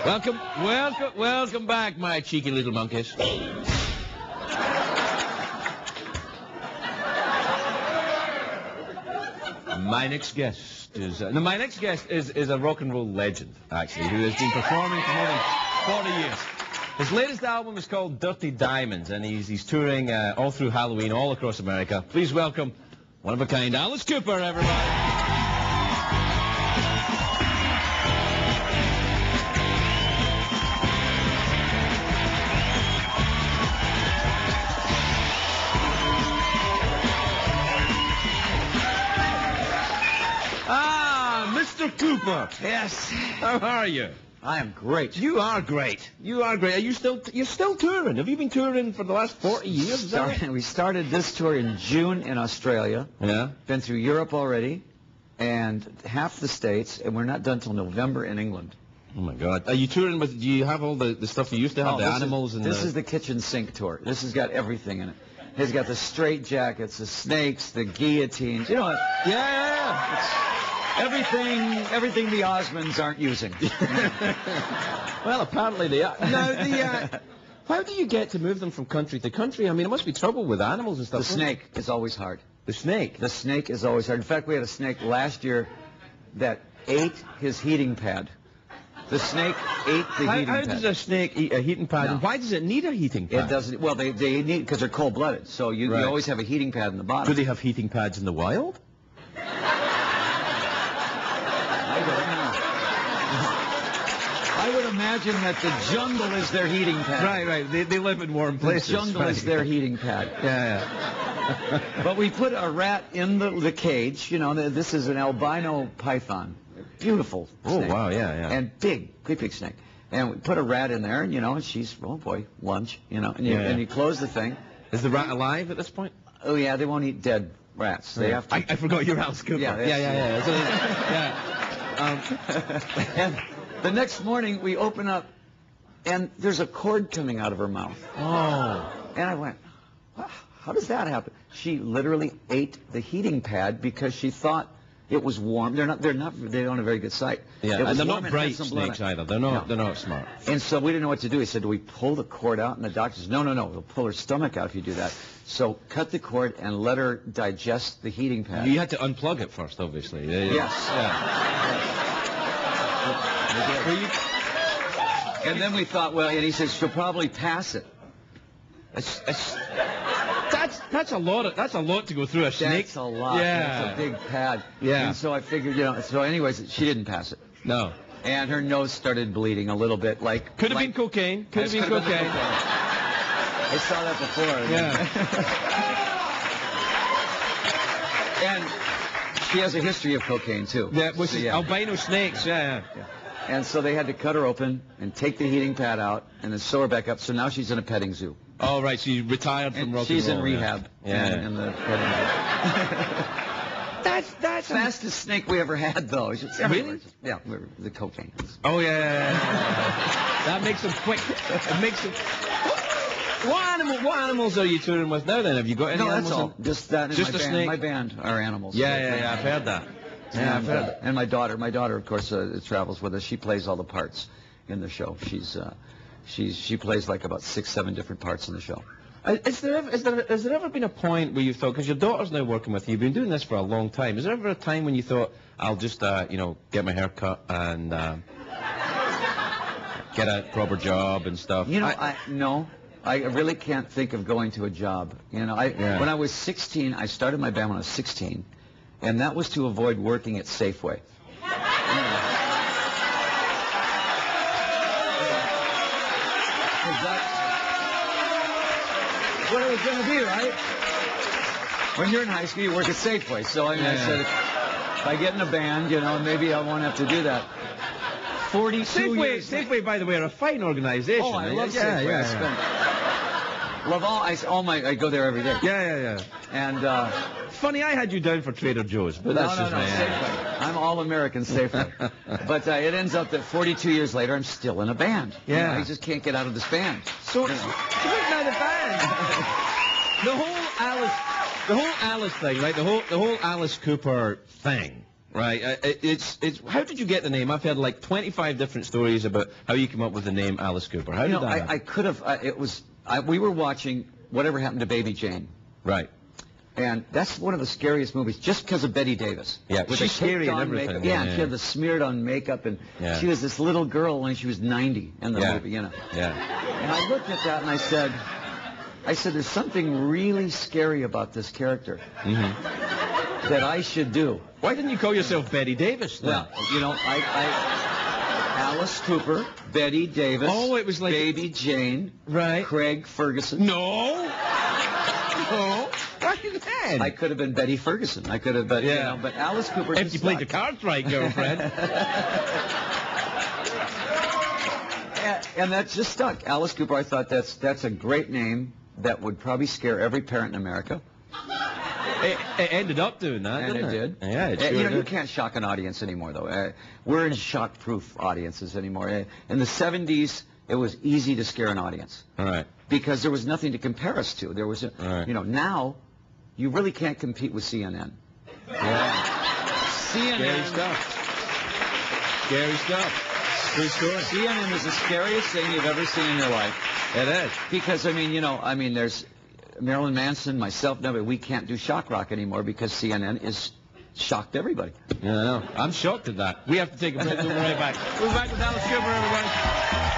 Welcome back, my cheeky little monkeys. My next guest is a rock and roll legend, actually, who has been performing for more than 40 years. His latest album is called Dirty Diamonds, and he's touring all through Halloween all across America. Please welcome one of a kind, Alice Cooper, everybody. Mr. Cooper. Yes. How are you? I am great. You are great. You are great. You're still touring? Have you been touring for the last 40 years? We started this tour in June in Australia. Yeah. Been through Europe already, and half the States, and we're not done till November in England. Oh my God. Are you touring with? Do you have all the stuff you used to have? The animals and this is the kitchen sink tour. This has got everything in it. It's got the straight jackets, the snakes, the guillotines. You know what? Yeah. It's everything the Osmonds aren't using. Well, apparently they are. Now, how do you get to move them from country to country? I mean, it must be trouble with animals and stuff. The snake is always hard. The snake? The snake is always hard. In fact, we had a snake last year that ate his heating pad. The snake ate the heating pad. How does a snake eat a heating pad? No. And why does it need a heating pad? It doesn't. Well, they need, because they're cold-blooded. So you always have a heating pad in the bottom. Do they have heating pads in the wild? I would imagine that the jungle is their heating pad. Right. They live in warm places. The jungle is their heating pad. Yeah. But we put a rat in the cage. You know, this is an albino python. Beautiful snake. Oh, wow, yeah. And great big snake. And we put a rat in there, and, and she's, oh, boy, lunch, and you close the thing. Is the rat alive at this point? Oh, yeah, they won't eat dead rats. They have to. I forgot you're Alice Cooper. Yeah. And the next morning, we open up, and there's a cord coming out of her mouth. Oh. And I went, how does that happen? She literally ate the heating pad because she thought it was warm. They don't have a very good sight. Yeah, and they're not bright snakes either. They're not smart. And so we didn't know what to do. He said, do we pull the cord out? And the doctor said, no, we'll pull her stomach out if you do that. So cut the cord and let her digest the heating pad. You had to unplug it first, obviously. Yes. And then we thought, well, and he says, she'll probably pass it. That's a lot to go through a snake. That's a lot. Yeah. That's a big pad. Yeah. And so I figured, so anyways, she didn't pass it. No. And her nose started bleeding a little bit, like... Could have been cocaine. Could have been cocaine. I saw that before. Yeah. And she has a history of cocaine, too. Yeah, which is albino snakes, yeah. And so they had to cut her open and take the heating pad out and then sew her back up. So now she's in a petting zoo. Oh, right. She retired from rock and roll. She's in rehab. Yeah. In the petting zoo. That's the fastest snake we ever had, though. Really? Yeah, the cocaine. Oh, yeah. That makes them quick. It makes them... What animals are you touring with now, then? Have you got any animals? No, that's all. Just that and just my a band. snake? My band are animals. Yeah, I've heard that. Yeah, I've heard that. And my daughter, of course, travels with us. She plays all the parts in the show. She plays like about 6, 7 different parts in the show. Has there ever been a point where you thought, because your daughter's now working with you, you've been doing this for a long time, is there ever a time when you thought, I'll just, get my hair cut and get a proper job and stuff? No. I really can't think of going to a job. When I was 16, I started my band when I was 16, and that was to avoid working at Safeway. What it was going to be, right? When you're in high school, you work at Safeway. So I said, if I get in a band, maybe I won't have to do that. 42 years. Safeway, by the way, are a fine organization. Oh, I love Safeway. I go there every day. Yeah. And funny, I had you down for Trader Joe's, but that's just me. Safeway. I'm all-American Safeway. But it ends up that 42 years later, I'm still in a band. Yeah. I just can't get out of this band. So, now the band. the whole Alice thing, right? The whole Alice Cooper thing. Right. It's. How did you get the name? I've heard like 25 different stories about how you came up with the name Alice Cooper. How did that happen? I could have. We were watching Whatever Happened to Baby Jane. Right. And that's one of the scariest movies, just because of Betty Davis. Yeah, with she's scary and everything. Makeup. Yeah, and she had the smeared-on makeup, and she was this little girl when she was 90 in the movie, you know. Yeah. And I looked at that and I said, there's something really scary about this character that I should do. Why didn't you call yourself Betty Davis then? Well, you know, Alice Cooper, Betty Davis. Oh, it was like Baby Jane. Right. Craig Ferguson. No. No. Why then? I could have been Betty Ferguson. I could have been, you know, but Alice Cooper. If you played the cards right, girlfriend. And that just stuck. Alice Cooper. I thought that's a great name that would probably scare every parent in America. It ended up doing that, and didn't it? Did. Yeah, it sure you know, did. you can't shock an audience anymore, though. We're in shock-proof audiences anymore. In the 70s, it was easy to scare an audience. All right. Because there was nothing to compare us to. There was, you know, now you really can't compete with CNN. Yeah. CNN. Scary stuff. Scary stuff. True story. CNN is the scariest thing you've ever seen in your life. It is. Because, I mean, you know, there's Marilyn Manson, myself, nobody. We can't do shock rock anymore because CNN is shocked everybody. Yeah, I know. I'm shocked at that. We have to take a break. We'll be right back. We'll be back with Alice Cooper, everybody.